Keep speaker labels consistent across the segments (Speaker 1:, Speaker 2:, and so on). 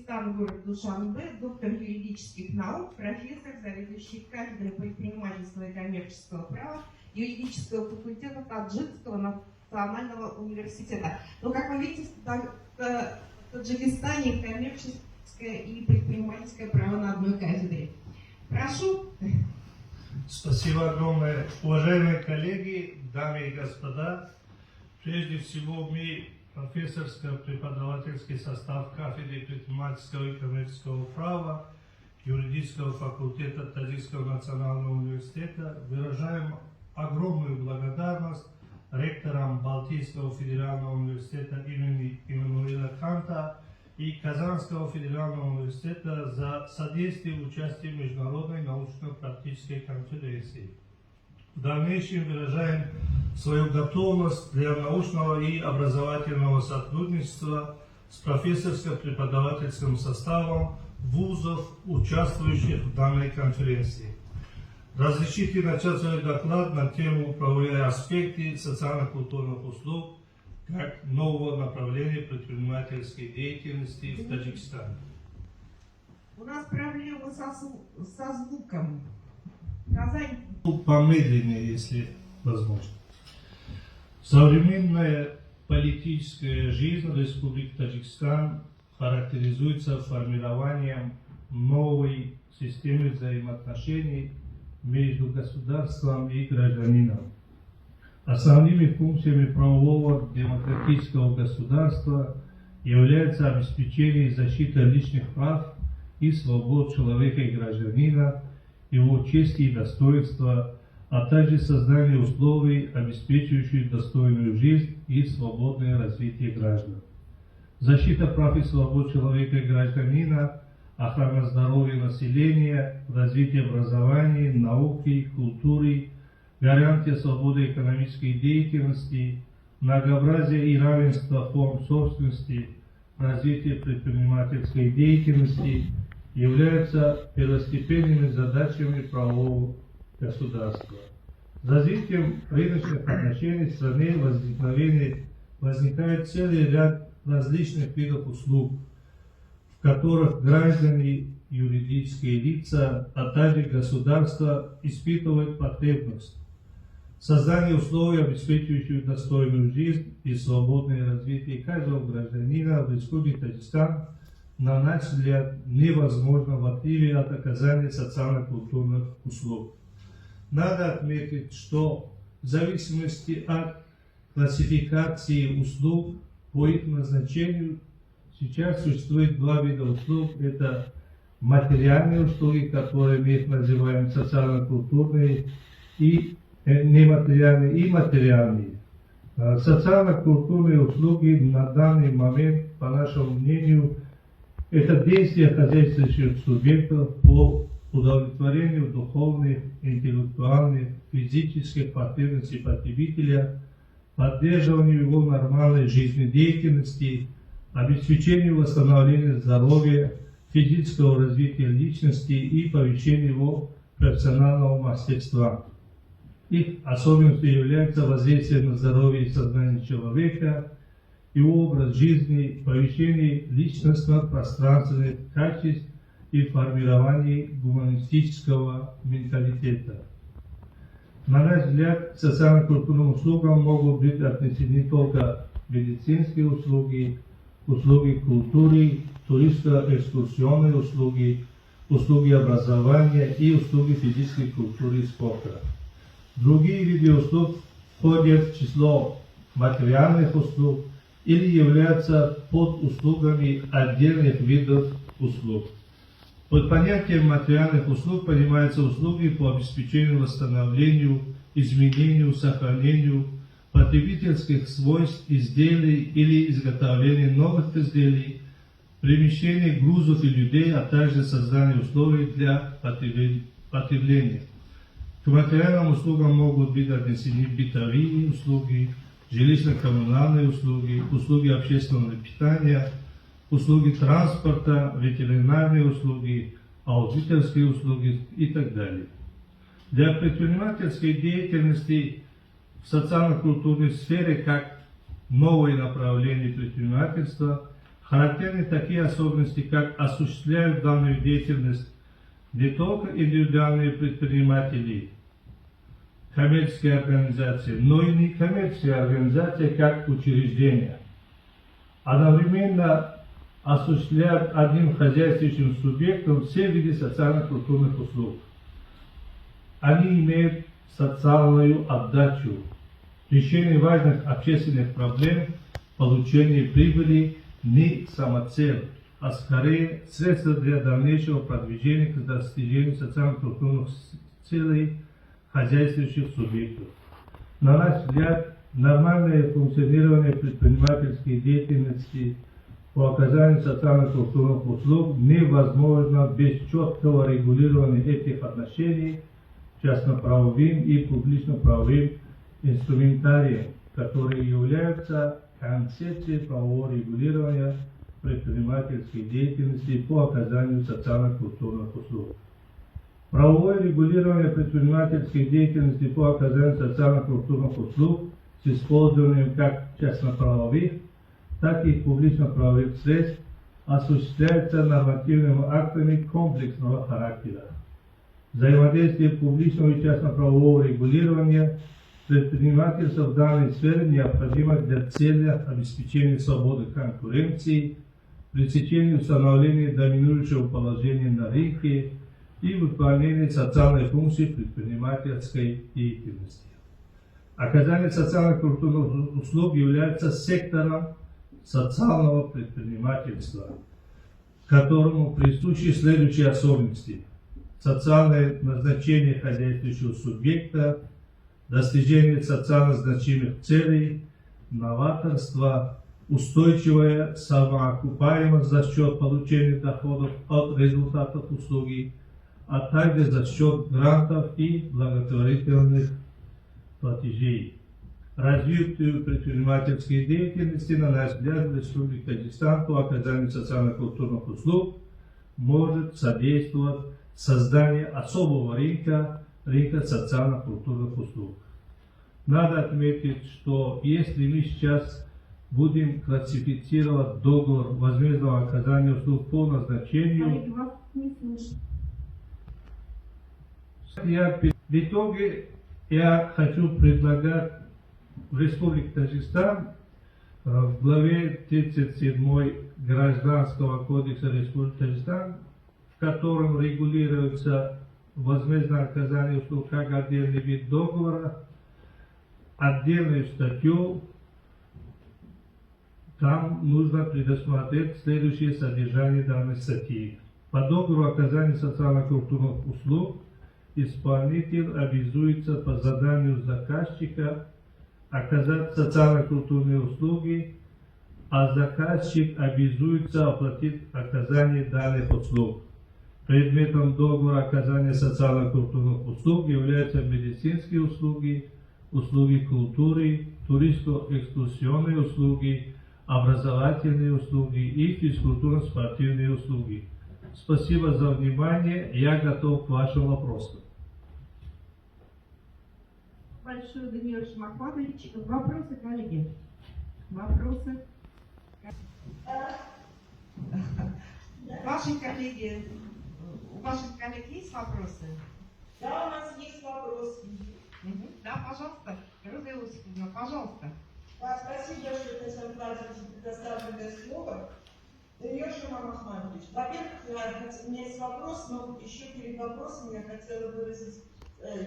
Speaker 1: Таджикистан, город Душанбе, доктор юридических наук, профессор, заведующий кафедрой предпринимательства и коммерческого права юридического факультета Таджикского национального университета. Но, как вы видите, в Таджикистане коммерческое и предпринимательское право на одной кафедре. Прошу.
Speaker 2: Спасибо огромное. Уважаемые коллеги, дамы и господа, прежде всего мы, профессорско-преподавательский состав кафедры предпринимательского и коммерческого права юридического факультета Таджикского национального университета, выражаем огромную благодарность ректорам Балтийского федерального университета имени Иммануила Канта и Казанского федерального университета за содействие и участие в международной научно-практической конференции. В дальнейшем выражаем свою готовность для научного и образовательного сотрудничества с профессорско-преподавательским составом вузов, участвующих в данной конференции. Разрешите начать свой доклад на тему правовые аспекты социально-культурных услуг как нового направления предпринимательской деятельности в Таджикистане.
Speaker 1: У нас проблемы со звуком. Казань.
Speaker 2: Помедленнее, если возможно. Современная политическая жизнь Республики Таджикистан характеризуется формированием новой системы взаимоотношений между государством и гражданином. Основными функциями правового демократического государства является обеспечение и защита личных прав и свобод человека и гражданина, его чести и достоинства, а также создание условий, обеспечивающих достойную жизнь и свободное развитие граждан. Защита прав и свобод человека и гражданина, охрана здоровья населения, развитие образования, науки, культуры, гарантия свободы экономической деятельности, многообразие и равенство форм собственности, развитие предпринимательской деятельности являются первостепенными задачами правового государства. С развитием рыночных отношений в стране возникает целый ряд различных видов услуг, в которых граждане, юридические лица, а также государство испытывают потребность. Создание условий, обеспечивающих достойную жизнь и свободное развитие каждого гражданина в Республике Таджикистан, на наш взгляд, невозможно в отрыве от оказания социально-культурных услуг. Надо отметить, что в зависимости от классификации услуг по их назначению сейчас существует два вида услуг. Это материальные услуги, которые мы называем социально-культурные, и нематериальные и материальные. Социально-культурные услуги на данный момент, по нашему мнению, это действия хозяйствующих субъектов по удовлетворению духовных, интеллектуальных, физических потребностей потребителя, поддерживанию его нормальной жизнедеятельности, обеспечению восстановления здоровья, физического развития личности и повышению его профессионального мастерства. Их особенностью является воздействие на здоровье и сознание человека, его образ жизни, повышение личностно-пространственных качеств и формирование гуманистического менталитета. На наш взгляд, к социально-культурным услугам могут быть отнесены только медицинские услуги, услуги культуры, туристско-экскурсионные услуги, услуги образования и услуги физической культуры и спорта. Другие виды услуг входят в число материальных услуг или являются подуслугами отдельных видов услуг. Под понятием материальных услуг понимаются услуги по обеспечению, восстановлению, изменению, сохранению потребительских свойств изделий или изготовлению новых изделий, перемещение грузов и людей, а также создание условий для потребления. К материальным услугам могут быть отнесены бытовые услуги, жилищно-коммунальные услуги, услуги общественного питания, услуги транспорта, ветеринарные услуги, аудиторские услуги и так далее. Для предпринимательской деятельности в социально-культурной сфере как новое направление предпринимательства Характерны такие особенности, как осуществляют данную деятельность не только индивидуальные предприниматели, коммерческие организации, но и некоммерческие организации как учреждения. Одновременно осуществляют одним хозяйствующим субъектом все виды социально-культурных услуг. Они имеют социальную отдачу, решение важных общественных проблем, получение прибыли не самоцель, а скорее средство для дальнейшего продвижения к достижению социально-культурных целей хозяйствующих субъектов. На наш взгляд, нормальное функционирование предпринимательской деятельности по оказанию социально-культурных услуг невозможно без четкого регулирования этих отношений частно-правовым и публично-правовым инструментарием, которые являются концепцией правового регулирования предпринимательской деятельности по оказанию социально-культурных услуг. Правовое регулирование предпринимательской деятельности по оказанию социально-культурных услуг с использованием как частно-правовых, так и публично-правовых средств осуществляется нормативными актами комплексного характера. Взаимодействие публичного и частно-правового регулирования предпринимательства в данной сфере необходимо для цели обеспечения свободы конкуренции, пресечения установления доминирующего положения на рынке и выполнения социальной функции предпринимательской деятельности. Оказание социально-культурных услуг является сектором социального предпринимательства, которому присущи следующие особенности: социальное назначение хозяйствующего субъекта, достижение социально значимых целей, новаторство, устойчивая самоокупаемость за счет получения доходов от результатов услуги, а также за счет грантов и благотворительных платежей. Развитию предпринимательской деятельности, на наш взгляд, в Республике Таджикистан по оказанию социально-культурных услуг может содействовать созданию особого рынка социально-культурных услуг. Надо отметить, что если мы сейчас будем классифицировать договор возмездного оказания услуг по назначению, в итоге я хочу предлагать в Республике Таджикистан в главе 37 Гражданского кодекса Республики Таджикистан, в котором регулируется возмездное оказание услуг как отдельный вид договора, отдельную статью, там нужно предусмотреть следующее содержание данной статьи. По договору оказания социально-культурных услуг исполнитель обязуется по заданию заказчика оказать социально-культурные услуги, а заказчик обязуется оплатить оказание данных услуг. Предметом договора оказания социально-культурных услуг являются медицинские услуги, услуги культуры, туристско-экскурсионные услуги, образовательные услуги и физкультурно-спортивные услуги. Спасибо за внимание. Я готов к вашим вопросам.
Speaker 1: Большое, Даниил Шмахматович. Вопросы, коллеги? Вопросы? У ваших коллег есть вопросы?
Speaker 3: Да, у нас есть вопрос.
Speaker 1: Да, пожалуйста. Роза Иосифовна, пожалуйста.
Speaker 3: Да, спасибо большое, Татьяна Владимировна, за предоставленное слово. Даниил Шамахматович, во-первых, у меня есть вопрос, но еще перед вопросом я хотела выразить,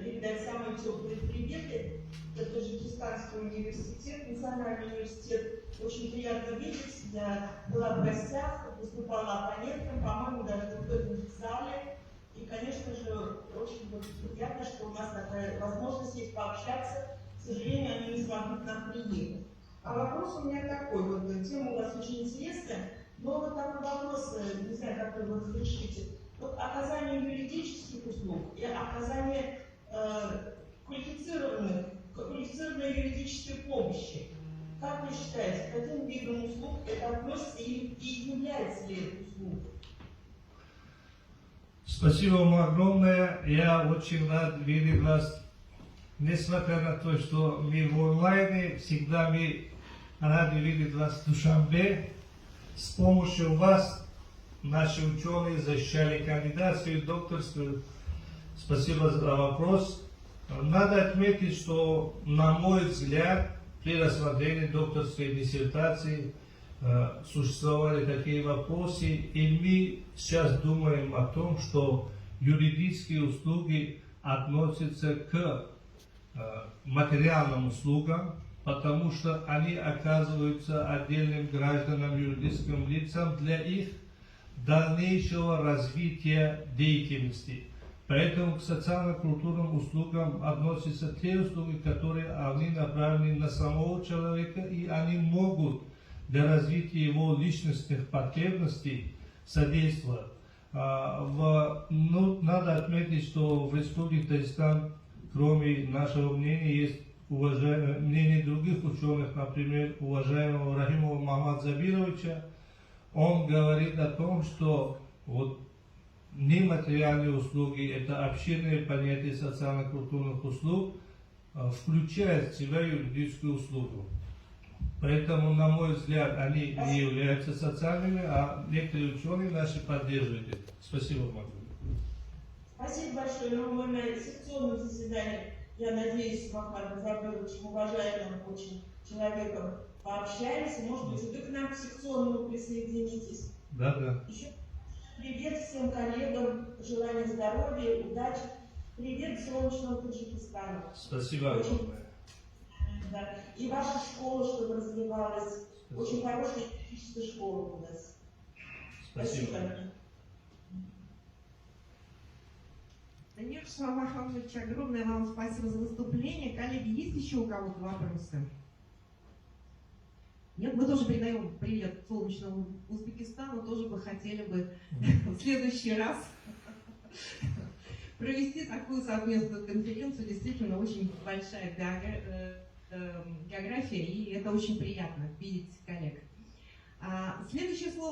Speaker 3: передать самые теплые приветы. Это Таджикистанский университет, Национальный университет. Очень приятно видеть. Я была в гостях, выступала оппонентом, по-моему, даже в этом зале. И, конечно же, очень приятно, что у нас такая возможность есть пообщаться. К сожалению, они не смогли к нам приехать. А вопрос у меня такой, вот тема у вас очень интересная, но вот такой вопрос, не знаю, как вы его разрешите. Вот оказание юридических услуг и оказание квалифицированной юридической помощи. Как вы считаете, к каким видам услуг это относится и является ли это услугой?
Speaker 2: Спасибо вам огромное. Я очень рад видеть вас. Несмотря на то, что мы в онлайне, всегда мы рады видеть вас в Душанбе. С помощью вас наши ученые защищали кандидатскую и докторскую. Спасибо за вопрос. Надо отметить, что, на мой взгляд, при рассмотрении докторской диссертации существовали такие вопросы, и мы сейчас думаем о том, что юридические услуги относятся к материальным услугам, потому что они оказываются отдельным гражданам, юридическим лицам для их дальнейшего развития деятельности. Поэтому к социально-культурным услугам относятся те услуги, которые они направлены на самого человека, и они могут для развития его личностных потребностей содействовать. Надо отметить, что в Республике Таджикистан, кроме нашего мнения, есть мнение других ученых, например, уважаемого Рахимова Махмада Забировича. Он говорит о том, что нематериальные услуги, это обширное понятие социально-культурных услуг, включает в себя юридическую услугу. Поэтому, на мой взгляд, они не являются социальными, а некоторые ученые наши поддерживают это. Спасибо вам.
Speaker 3: Спасибо большое. Но мы на секционном заседании, я надеюсь, с Махмадом Забировичем, уважаемым очень человеком, пообщаемся. Может быть, вы к нам к секционному присоединитесь.
Speaker 2: Да.
Speaker 3: Еще привет всем коллегам, желаю здоровья, удачи. Привет солнечного Таджикистану.
Speaker 2: Спасибо огромное.
Speaker 3: Да. И ваша школа, чтобы развивалась. Очень хорошая юридическая школа у нас.
Speaker 2: Спасибо.
Speaker 1: Даниил Махмадович, огромное вам спасибо за выступление. Коллеги, есть еще у кого-то вопросы? Нет, мы тоже передаем привет солнечному Узбекистану, тоже бы хотели бы в следующий раз провести такую совместную конференцию. Действительно, очень большая география, и это очень приятно видеть коллег. Следующее слово.